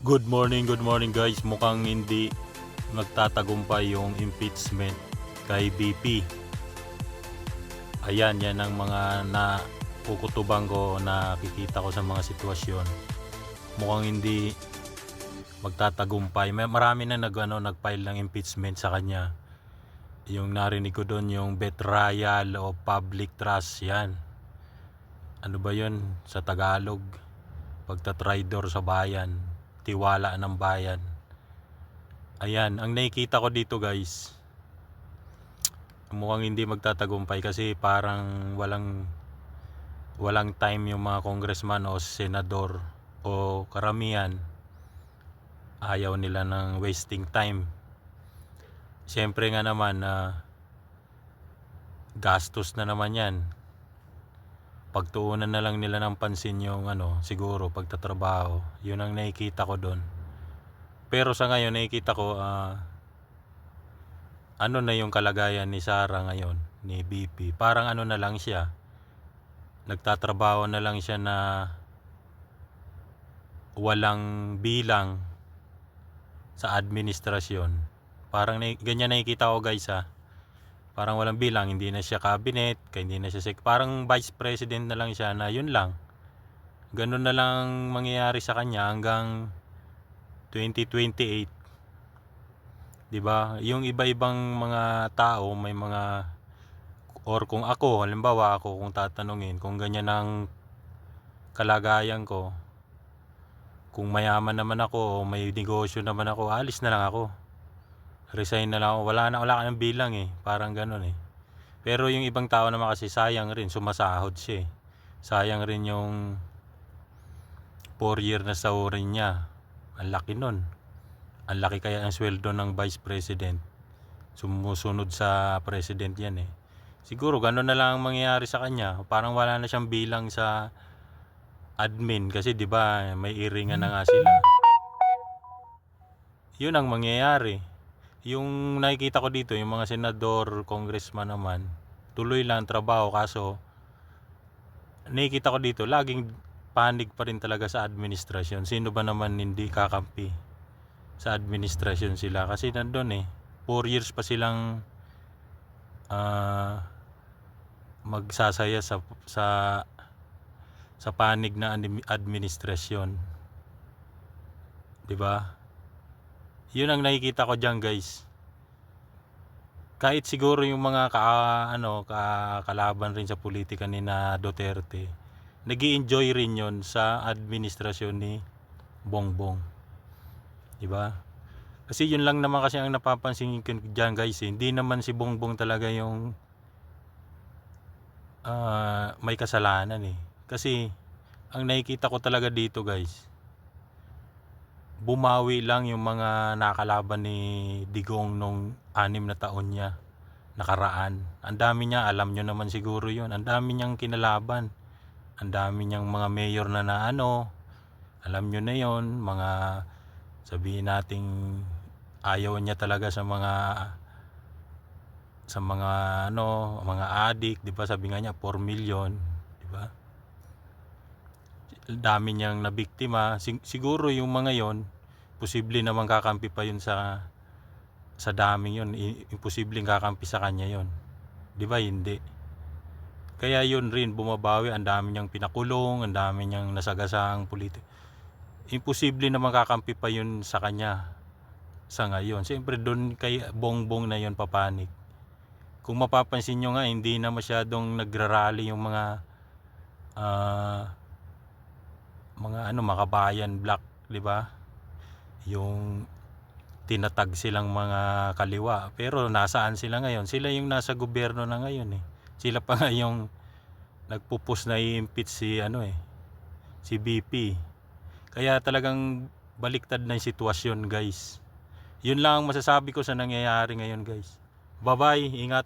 Good morning guys. Mukhang hindi magtatagumpay yung impeachment kay BP. Ayan, yan ang mga nakukutuban ko, nakikita ko sa mga sitwasyon. Mukhang hindi magtatagumpay. Marami na nag-file ng impeachment sa kanya. Yung narinig ko doon, yung betrayal o public trust, yan. Ano ba yun sa Tagalog? Pagtatraidor sa bayan, tiwala ng bayan. Ayan, ang nakikita ko dito guys, mukhang hindi magtatagumpay kasi parang walang time yung mga congressman o senador o karamihan. Ayaw nila ng wasting time. Siyempre nga naman gastos na naman yan. Pagtuunan na lang nila ng pansin yung siguro pagtatrabaho. Yun ang nakikita ko doon. Pero sa ngayon nakikita ko ano na yung kalagayan ni Sara ngayon, ni BP. Parang na lang siya. Nagtatrabaho na lang siya na walang bilang sa administrasyon. Parang ganyan nakikita ko guys ha. Parang walang bilang, hindi na siya cabinet, hindi na siya parang vice president na lang siya na yun lang. Ganun na lang mangyayari sa kanya hanggang 2028. 'Di ba? Yung iba-ibang mga tao, may mga or kung ako, halimbawa ako kung tatanungin, kung ganyan ang kalagayan ko, kung mayaman naman ako, may negosyo naman ako, alis na lang ako. Resign na lang ako. Wala ka ng bilang parang ganoon Pero yung ibang tao naman kasi sayang rin, sumasahod siya Sayang rin yung 4 year na sahurin niya. Ang laki nun. Ang laki kaya ang sweldo ng vice president. Sumusunod sa president yan Siguro gano'n na lang ang mangyayari sa kanya. Parang wala na siyang bilang sa admin kasi 'di ba may iringan na nga sila. Yun ang mangyayari. Yung nakikita ko dito, yung mga senador, congressman naman, tuloy lang trabaho kaso nakikita ko dito laging panig pa rin talaga sa administrasyon. Sino ba naman hindi kakampi sa administrasyon sila kasi nandun 4 years pa silang magsasaya sa panig na administrasyon. 'Di ba? Yun ang nakikita ko diyan, guys. Kahit siguro yung mga kalaban rin sa politika ni na Duterte, nag-i-enjoy rin yon sa administrasyon ni Bongbong. 'Di ba? Kasi yun lang naman kasi ang napapansin ko diyan, guys. Hindi naman si Bongbong talaga yung may kasalanan Kasi ang nakikita ko talaga dito, guys, bumawi lang yung mga nakalaban ni Digong nung 6 na taon niya nakaraan. Ang dami niya, alam nyo naman siguro yun. Ang dami niyang kinalaban. Ang dami niyang mga mayor na alam nyo na yon, mga sabihin nating ayaw niya talaga sa mga adik, 'di ba? Sabi nga niya 4 million, 'di ba? Dami niyang nabiktima. Siguro yung mga yon, posible naman kakampi pa yun sa daming yun. Imposibleng kakampi sa kanya yon, 'di ba? Hindi. Kaya yun rin bumabawi. Ang dami niyang pinakulong, ang dami niyang nasagasaang politik. Imposible naman kakampi pa yun sa kanya sa ngayon. Siyempre doon kay Bongbong na yun papanik. Kung mapapansin nyo nga, hindi na masyadong nagrarally yung mga makabayan black, 'di ba? Yung tinatag silang mga kaliwa. Pero nasaan sila ngayon? Sila yung nasa gobyerno na ngayon Sila pa nga yung nagpupus na i-impeach si BP. Kaya talagang baliktad na yung sitwasyon, guys. Yun lang ang masasabi ko sa nangyayari ngayon, guys. Bye-bye, ingat.